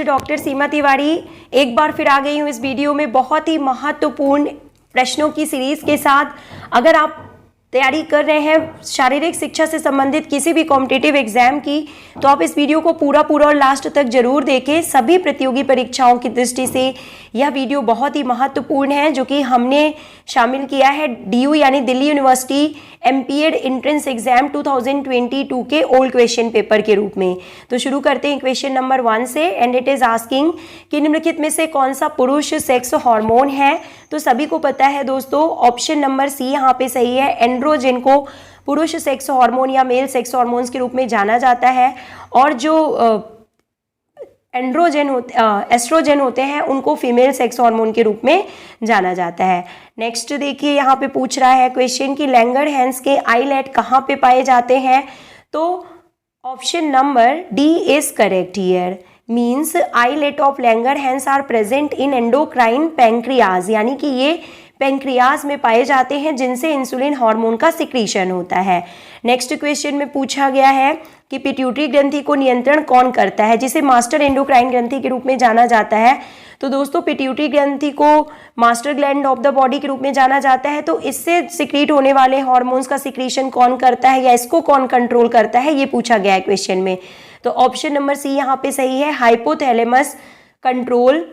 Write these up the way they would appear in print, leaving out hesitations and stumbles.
Doctor सीमा तिवारी एक बार फिर आ गई हूँ इस वीडियो में बहुत ही महत्वपूर्ण प्रश्नों की सीरीज के साथ। अगर आप तैयारी कर रहे हैं शारीरिक शिक्षा से संबंधित किसी भी कॉम्पिटिटिव एग्जाम की, तो आप इस वीडियो को पूरा और लास्ट तक जरूर देखें। सभी प्रतियोगी परीक्षाओं की दृष्टि से यह वीडियो बहुत ही महत्वपूर्ण है, जो कि हमने शामिल किया है DU यानी Delhi university MPEd entrance exam 2022 के ओल्ड क्वेश्चन पेपर के रूप में। तो शुरू करते हैं क्वेश्चन नंबर 1 से, एंड इट इज आस्किंग कि निम्नलिखित में से कौन सा पुरुष सेक्स हार्मोन है। तो सभी को पता है दोस्तों, ऑप्शन नंबर सी यहाँ पे सही है। एंड्रोजन को पुरुष सेक्स हार्मोन या मेल सेक्स हार्मोन्स के रूप में जाना जाता है, और जो एस्ट्रोजन होते हैं उनको फीमेल सेक्स हार्मोन के रूप में जाना जाता है। नेक्स्ट देखिए, यहाँ पे पूछ रहा है क्वेश्चन कि लैंगरहैंस के आईलेट कहाँ पे पाए जाते हैं। तो option number D is correct here, means islet of Langerhans are present in endocrine pancreas, यानी कि ये पैंक्रियाज में पाए जाते हैं जिनसे इंसुलिन हार्मोन का सिक्रीशन होता है। नेक्स्ट क्वेश्चन में पूछा गया है कि पिट्यूटरी ग्रंथि को नियंत्रण कौन करता है, जिसे मास्टर एंडोक्राइन ग्रंथि के रूप में जाना जाता है। तो दोस्तों, पिट्यूटरी ग्रंथि को master gland of the body के रूप में जाना जाता है। तो इससे सिक्रीट होने वाले हार्मोन्स का सिक्रीशन कौन करता है या इसको कौन कंट्रोल करता है, ये पूछा गया है क्वेश्चन में। तो ऑप्शन नंबर सी यहाँ पे सही है, hypothalamus control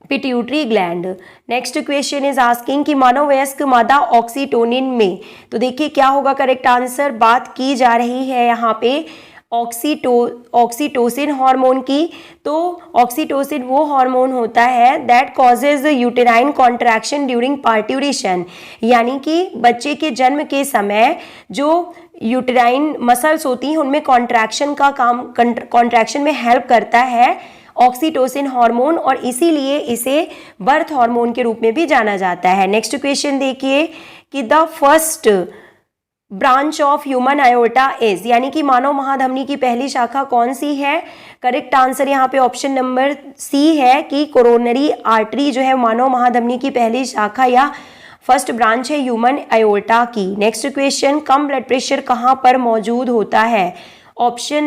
pituitary gland. Next question is asking कि मानव वयस्क मादा ऑक्सीटोनिन में, तो देखिए क्या होगा करेक्ट आंसर। बात की जा रही है यहाँ पे ऑक्सीटोसिन हार्मोन की। तो ऑक्सीटोसिन वो हार्मोन होता है that causes uterine contraction during parturition, यानी कि बच्चे के जन्म के समय जो यूटेराइन मसल्स होती हैं उनमें कॉन्ट्रैक्शन का काम, कॉन्ट्रैक्शन में हेल्प करता है ऑक्सीटोसिन हार्मोन, और इसीलिए इसे बर्थ हार्मोन के रूप में भी जाना जाता है। नेक्स्ट क्वेश्चन देखिए कि the first branch of human iota is, यानी कि मानव महाधमनी की पहली शाखा कौन सी है। करेक्ट आंसर यहाँ पे ऑप्शन नंबर सी है कि कोरोनरी आर्टरी जो है मानव महाधमनी की पहली शाखा या फर्स्ट ब्रांच है ह्यूमन आयोटा की। नेक्स्ट क्वेश्चन, कम ब्लड प्रेशर कहाँ पर मौजूद होता है। Option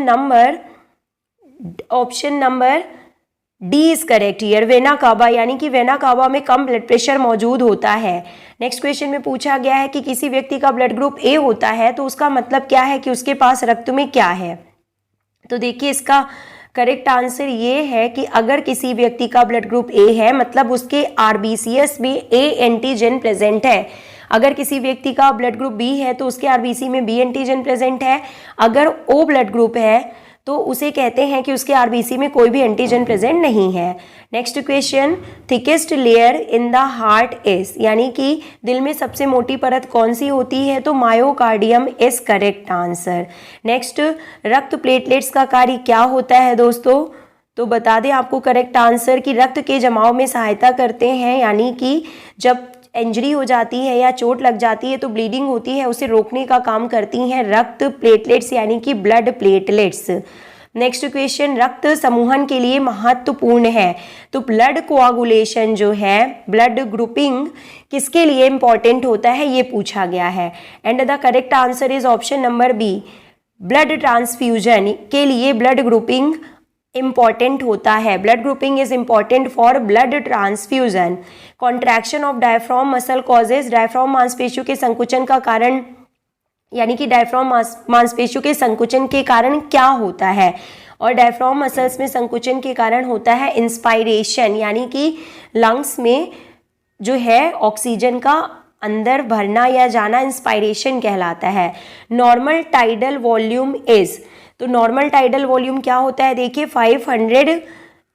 number D is correct here, vena cava, यानी कि वेना कावा में कम ब्लड प्रेशर मौजूद होता है। नेक्स्ट क्वेश्चन में पूछा गया है कि किसी व्यक्ति का ब्लड ग्रुप ए होता है तो उसका मतलब क्या है कि उसके पास रक्त में क्या है। तो देखिए इसका करेक्ट आंसर ये है कि अगर किसी व्यक्ति का ब्लड ग्रुप ए है मतलब उसके आरबीसीएस में ए एंटीजन प्रेजेंट है। अगर किसी व्यक्ति का ब्लड ग्रुप बी है तो उसके आरबीसी में बी एंटीजन प्रेजेंट है। अगर ओ ब्लड ग्रुप है तो उसे कहते हैं कि उसके आरबीसी में कोई भी एंटीजन प्रेजेंट नहीं है। Next question, thickest layer in the heart is, यानी कि दिल में सबसे मोटी परत कौन सी होती है। तो myocardium is correct answer. Next, रक्त प्लेटलेट्स का कार्य क्या होता है दोस्तों। तो बता दें आपको करेक्ट आंसर कि रक्त के जमाव में सहायता करते हैं, यानी कि जब इंजरी हो जाती है या चोट लग जाती है तो ब्लीडिंग होती है, उसे रोकने का काम करती हैं रक्त प्लेटलेट्स यानी कि ब्लड प्लेटलेट्स। नेक्स्ट क्वेश्चन, रक्त समूहन के लिए महत्वपूर्ण है। तो ब्लड कोआगुलेशन जो है, ब्लड ग्रुपिंग किसके लिए इंपॉर्टेंट होता है, ये पूछा गया है। And the correct answer is option number B, blood transfusion के लिए ब्लड ग्रुपिंग इंपॉर्टेंट होता है। Blood grouping is important for blood transfusion. Contraction of diaphragm muscle causes, diaphragm मांसपेशियों के संकुचन का कारण, यानी कि डायफ्राम मांसपेशियों के संकुचन के कारण क्या होता है। और डायफ्राम मसल्स में संकुचन के कारण होता है इंस्पायरेशन, यानी कि लंग्स में जो है ऑक्सीजन का अंदर भरना या जाना इंस्पायरेशन कहलाता है। नॉर्मल टाइडल वॉल्यूम इज, तो नॉर्मल टाइडल वॉल्यूम क्या होता है, देखिए 500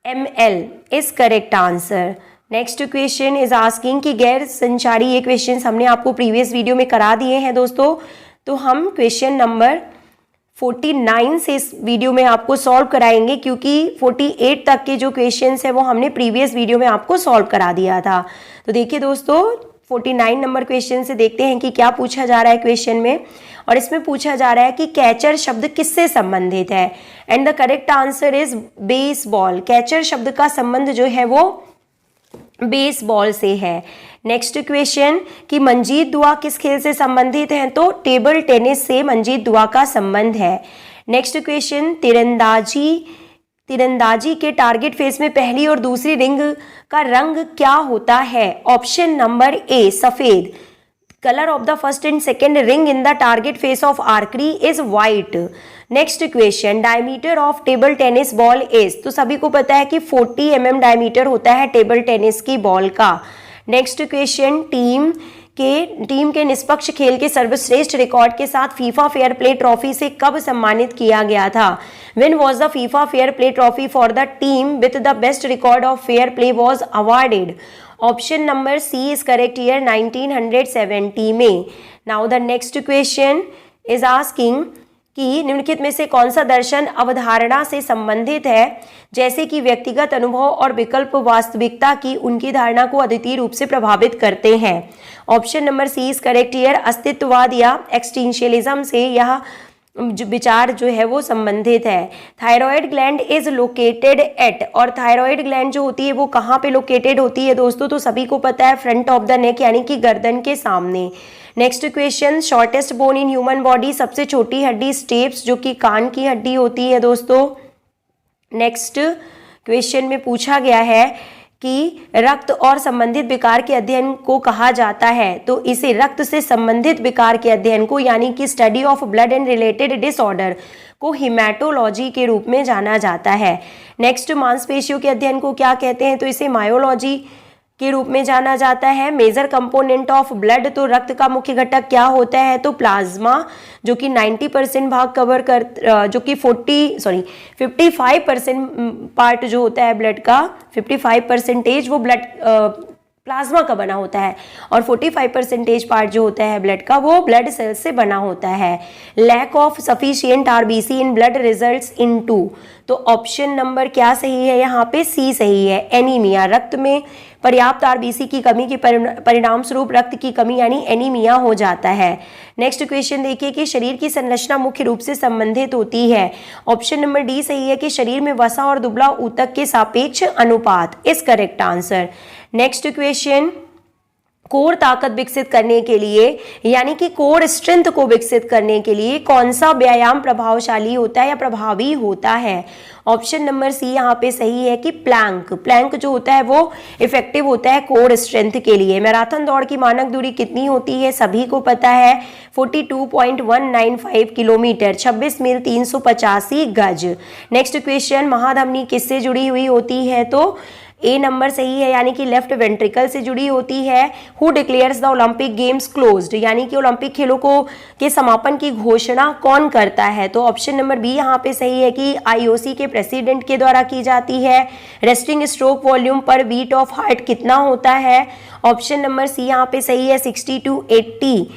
ml is correct answer. Next question is asking कि गैर संचारी, ये क्वेश्चन हमने आपको प्रीवियस वीडियो में करा दिए हैं दोस्तों। तो हम क्वेश्चन नंबर 49 से इस वीडियो में आपको सॉल्व कराएंगे, क्योंकि 48 तक के जो क्वेश्चंस है वो हमने प्रीवियस वीडियो में आपको सॉल्व करा दिया था। तो देखिए दोस्तों, 49 नंबर क्वेश्चन से देखते हैं कि क्या पूछा जा रहा है क्वेश्चन में। और इसमें पूछा जा रहा है कि कैचर शब्द किससे संबंधित है। And the correct answer is baseball. Catcher शब्द का संबंध जो है वो बेसबॉल से है। नेक्स्ट क्वेश्चन कि मंजीत दुआ किस खेल से संबंधित है। तो टेबल टेनिस से मंजीत दुआ का संबंध है। नेक्स्ट क्वेश्चन, तीरंदाजी के टारगेट फेस में पहली और दूसरी रिंग का रंग क्या होता है? ऑप्शन नंबर ए सफेद। Colour of the first and second ring in the target face of archery is white. Next question, diameter of table tennis ball is. तो सभी को पता है कि 40 mm डायमीटर होता है टेबल टेनिस की बॉल का। नेक्स्ट क्वेश्चन, टीम के निष्पक्ष खेल के सर्वश्रेष्ठ रिकॉर्ड के साथ फीफा फेयर प्ले ट्रॉफी से कब सम्मानित किया गया था? When was the FIFA Fair Play Trophy for the team with the best record of fair play was awarded? Option number C is correct here, 1970 में। Now the next question is asking कि निम्नलिखित में से कौन सा दर्शन अवधारणा से संबंधित है, जैसे कि व्यक्तिगत अनुभव और विकल्प वास्तविकता की उनकी धारणा को अद्वितीय रूप से प्रभावित करते हैं? Option number C is correct here, अस्तित्ववाद या एक्सटेंशियलिज्म से यह विचार जो है वो संबंधित है। Thyroid gland is located at, और थायराइड ग्लैंड जो होती है वो कहाँ पे लोकेटेड होती है दोस्तों? तो सभी को पता है फ्रंट ऑफ द नेक यानी कि गर्दन के सामने। Next question, shortest bone in human body, सबसे छोटी हड्डी स्टेप्स जो कि कान की हड्डी होती है दोस्तों। नेक्स्ट क्वेश्चन में पूछा गया है कि रक्त और संबंधित विकार के अध्ययन को कहा जाता है, तो इसे रक्त से संबंधित विकार के अध्ययन को यानी कि study of blood and related disorder को हिमेटोलॉजी के रूप में जाना जाता है। नेक्स्ट, मांसपेशियों के अध्ययन को क्या कहते हैं? तो इसे मायोलॉजी के रूप में जाना जाता है। मेजर कंपोनेंट ऑफ ब्लड, तो रक्त का मुख्य घटक क्या होता है? तो प्लाज्मा, जो कि 90% भाग कवर कर, जो कि 55% पार्ट जो होता है ब्लड का, 55% वो ब्लड प्लाज्मा का बना होता है, और 45% पार्ट जो होता है ब्लड का वो ब्लड सेल से बना होता है। Lack of sufficient RBC in blood results into, तो ऑप्शन नंबर क्या सही है यहाँ पे? सी सही है, एनीमिया। रक्त में पर्याप्त आरबीसी की कमी के परिणाम स्वरूप रक्त की कमी यानी एनीमिया हो जाता है। नेक्स्ट क्वेश्चन देखिए कि शरीर की संरचना मुख्य रूप से संबंधित होती है। ऑप्शन नंबर डी सही है कि शरीर में वसा और दुबला ऊतक के सापेक्ष अनुपात is correct answer. Next question, core ताकत विकसित करने के लिए यानी कि कोर स्ट्रेंथ को विकसित करने के लिए कौन सा व्यायाम प्रभावशाली होता है या प्रभावी होता है? ऑप्शन नंबर सी यहाँ पे सही है कि प्लैंक जो होता है वो इफेक्टिव होता है कोर स्ट्रेंथ के लिए। मैराथन दौड़ की मानक दूरी कितनी होती है? सभी को पता है 42.195 किलोमीटर, 26 मील 385 गज। नेक्स्ट क्वेश्चन, महाधमनी किससे जुड़ी हुई होती है? तो ए नंबर सही है यानी कि लेफ्ट वेंट्रिकल से जुड़ी होती है। Who declares the Olympic games closed, यानी कि ओलंपिक खेलों को के समापन की घोषणा कौन करता है? तो ऑप्शन नंबर बी यहाँ पे सही है कि आईओसी के प्रेसिडेंट के द्वारा की जाती है। रेस्टिंग स्ट्रोक वॉल्यूम पर बीट ऑफ हार्ट कितना होता है? ऑप्शन नंबर सी यहाँ पे सही है, 60 to 80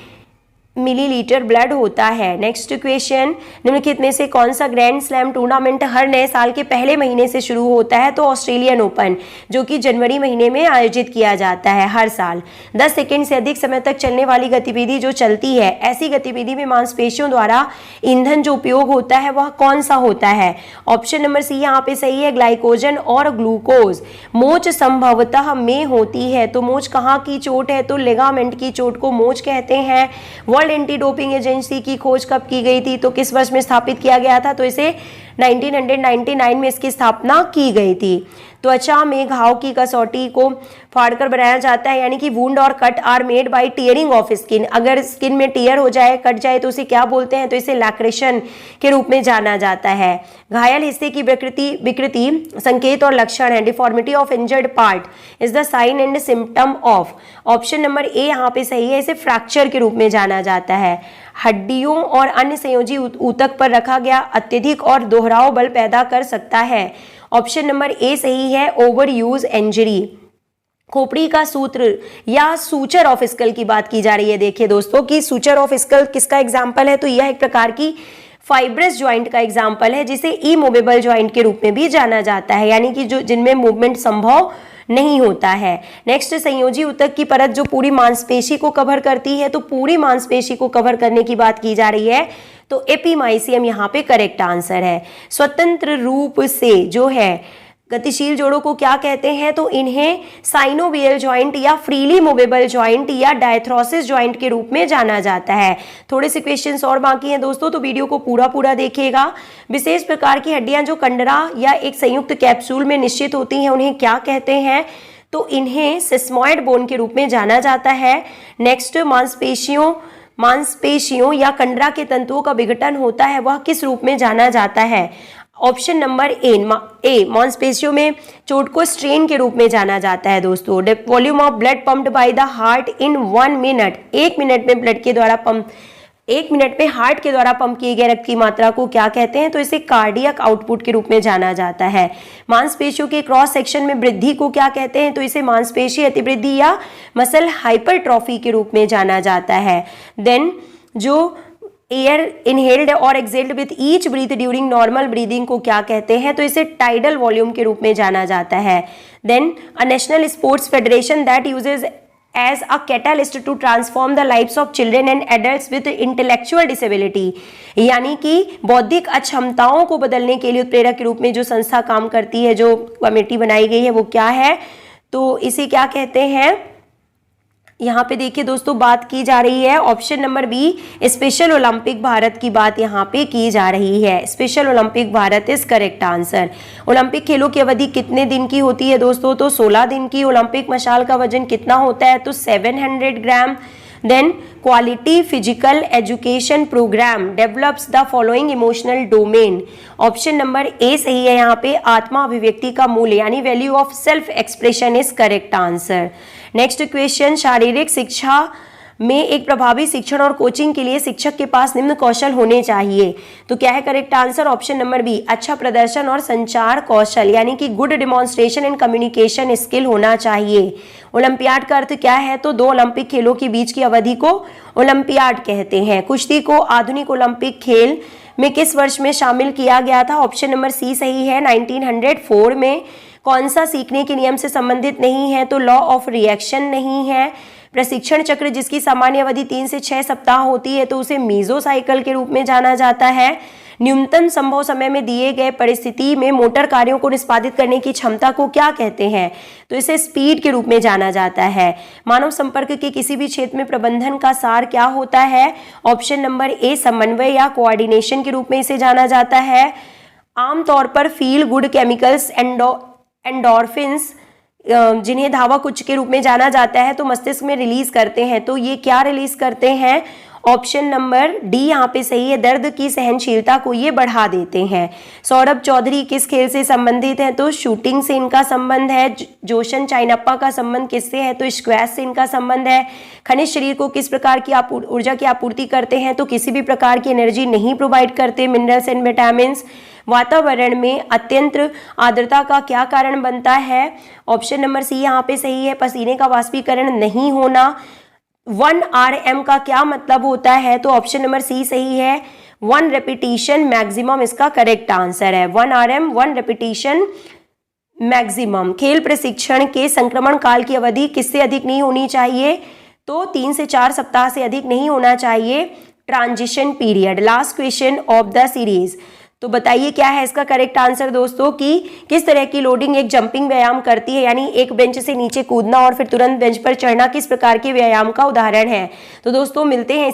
मिलीलीटर ब्लड होता है। नेक्स्ट क्वेश्चन, निम्नलिखित में से कौन सा ग्रैंड स्लैम टूर्नामेंट हर नए साल के पहले महीने से शुरू होता है? तो ऑस्ट्रेलियन ओपन, जो कि जनवरी महीने में आयोजित किया जाता है हर साल। 10 सेकंड से अधिक समय तक चलने वाली गतिविधि जो चलती है, ऐसी गतिविधि में मांसपेशियों द्वारा ईंधन जो उपयोग होता है वह कौन सा होता है? ऑप्शन नंबर सी यहाँ पे सही है, ग्लाइकोजन और ग्लूकोज। मोच संभवतः में होती है, तो मोच कहाँ की चोट है? तो लिगामेंट की चोट को मोच कहते हैं। वर्ल्ड एंटी डोपिंग एजेंसी की खोज कब की गई थी? तो किस वर्ष में स्थापित किया गया था? तो इसे 1999 में इसकी स्थापना की गई थी। त्वचा में घाव की कसौटी को फाड़कर बनाया जाता है, यानी कि वुंड और cut are made by tearing of skin. अगर स्किन में टीयर हो जाए, कट जाए, तो उसे क्या बोलते हैं? तो इसे लैक्रेशन के रूप में जाना जाता है। घायल हिस्से की विकृति संकेत और लक्षण है। Deformity of injured part is the sign and symptom of. Option number A यहाँ पे सही है, इसे फ्रैक्चर के रूप में जाना जाता है। हड्डियों और अन्य संयोजी ऊतक पर रखा गया अत्यधिक और दोहराव बल पैदा कर सकता है। ऑप्शन नंबर ए सही है, ओवर यूज इंजरी। खोपड़ी का सूत्र या सूचर ऑफ स्कल की बात की जा रही है। देखिए दोस्तों कि सूचर ऑफ स्कल किसका एग्जाम्पल है? तो यह एक प्रकार की फाइब्रस ज्वाइंट का एग्जाम्पल है, जिसे इमूवेबल ज्वाइंट के रूप में भी जाना जाता है, यानी कि जो जिनमें मूवमेंट संभव नहीं होता है। नेक्स्ट, संयोजी ऊतक की परत जो पूरी मांसपेशी को कवर करती है, तो पूरी मांसपेशी को कवर करने की बात की जा रही है, तो एपीमाइसियम यहाँ पे करेक्ट आंसर है। स्वतंत्र रूप से जो है गतिशील जोड़ों को क्या कहते हैं? तो इन्हें साइनोवियल जॉइंट या फ्रीली मूवेबल जॉइंट या डायथ्रोसिस जॉइंट के रूप में जाना जाता है। थोड़े से क्वेश्चंस और बाकी हैं दोस्तों, तो वीडियो को पूरा देखिएगा। विशेष प्रकार की हड्डियां जो कंडरा या एक संयुक्त कैप्सूल में निश्चित होती हैं, उन्हें क्या कहते हैं? तो इन्हें सिस्मॉइड बोन के रूप में जाना जाता है। नेक्स्ट, मांसपेशियों या कंडरा के तंतुओं का विघटन होता है, वह किस रूप में जाना जाता है? ऑप्शन नंबर ए, मांसपेशियों में चोट को स्ट्रेन के रूप में जाना जाता है दोस्तों। Volume of blood pumped by the heart in 1 minute, 1 minute में ब्लड के द्वारा पंप 1 मिनट में हार्ट के द्वारा पंप किए गए रक्त की मात्रा को क्या कहते हैं? तो इसे कार्डियक आउटपुट के रूप में जाना जाता है। मांसपेशियों के क्रॉस सेक्शन में वृद्धि को क्या कहते हैं? तो इसे मांसपेशी अतिवृद्धि या मसल हाइपरट्रॉफी के रूप में जाना जाता है। देन जो एयर इनहेल्ड और exhaled with each breath during normal breathing को क्या कहते हैं? तो इसे टाइडल वॉल्यूम के रूप में जाना जाता है। Then a national sports federation that uses as a catalyst to transform the lives of children and adults with intellectual disability, यानी कि बौद्धिक अक्षमताओं को बदलने के लिए उत्प्रेरक के रूप में जो संस्था काम करती है, जो कमेटी बनाई गई है, वो क्या है? तो इसे क्या कहते हैं? यहाँ पे देखिए दोस्तों, बात की जा रही है option number B, special Olympic Bharat की बात यहाँ पे की जा रही है। Special Olympic Bharat is correct answer. Olympic खेलों की अवधि कितने दिन की होती है दोस्तों? तो 16 दिन की। ओलंपिक मशाल का वजन कितना होता है? तो 700 gram. Then quality physical education program develops the following emotional domain. Option number A सही है यहाँ पे, आत्मा अभिव्यक्ति का मूल्य यानी value of self expression is correct answer. Next question, शारीरिक शिक्षा में एक प्रभावी शिक्षण और कोचिंग के लिए शिक्षक के पास निम्न कौशल होने चाहिए। तो क्या है correct answer? Option number B, अच्छा प्रदर्शन और संचार कौशल यानी कि good demonstration and communication skill होना चाहिए। ओलंपियाड का अर्थ क्या है? तो 2 ओलंपिक खेलों के बीच की अवधि को ओलंपियाड कहते हैं। कुश्ती को आधुनिक ओलंपिक खेल में किस वर्ष में शामिल किया गया था? ऑप्शन नंबर सी सही है, 1904 में। कौन सा सीखने के नियम से संबंधित नहीं है? तो लॉ ऑफ रिएक्शन नहीं है। प्रशिक्षण चक्र जिसकी सामान्य अवधि 3 से 6 सप्ताह होती है, तो उसे मीजोसाइकिल के रूप में जाना जाता है। न्यूनतम संभव समय में दिए गए परिस्थिति में मोटर कार्यों को निष्पादित करने की क्षमता को क्या कहते हैं? तो इसे स्पीड के रूप में जाना जाता है। मानव संपर्क के किसी भी क्षेत्र में प्रबंधन का सार क्या होता है? ऑप्शन नंबर ए, समन्वय या कोऑर्डिनेशन के रूप में इसे जाना जाता है। आमतौर पर फील गुड केमिकल्स एंडोर्फिन्स जिन्हें धावक उच्च के रूप में जाना जाता है, तो मस्तिष्क में रिलीज करते हैं। तो ये क्या रिलीज करते हैं? ऑप्शन नंबर डी यहाँ पे सही है, दर्द की सहनशीलता को ये बढ़ा देते हैं। सौरभ चौधरी किस खेल से संबंधित हैं? तो शूटिंग से इनका संबंध है। जोशन चाइनप्पा का संबंध किससे है? तो स्क्वैश से इनका संबंध है। खनिज शरीर को किस प्रकार की ऊर्जा की आपूर्ति करते हैं? तो किसी भी प्रकार की एनर्जी नहीं प्रोवाइड करते। Minerals and vitamin. वातावरण में अत्यंत आर्द्रता का क्या कारण बनता है? ऑप्शन नंबर सी यहाँ पे सही है, पसीने का वाष्पीकरण नहीं होना। 1 RM का क्या मतलब होता है? तो ऑप्शन नंबर सी सही है, 1 रेपिटेशन मैक्सिमम इसका करेक्ट आंसर है। 1 RM 1 रेपिटेशन मैक्सिमम। खेल प्रशिक्षण के संक्रमण काल की अवधि किससे अधिक नहीं होनी चाहिए? तो 3 से 4 सप्ताह से अधिक नहीं होना चाहिए। Transition period. Last question of the series. तो बताइए क्या है इसका करेक्ट आंसर दोस्तों, कि किस तरह की लोडिंग एक जंपिंग व्यायाम करती है, यानी एक बेंच से नीचे कूदना और फिर तुरंत बेंच पर चढ़ना किस प्रकार के व्यायाम का उदाहरण है। तो दोस्तों मिलते हैं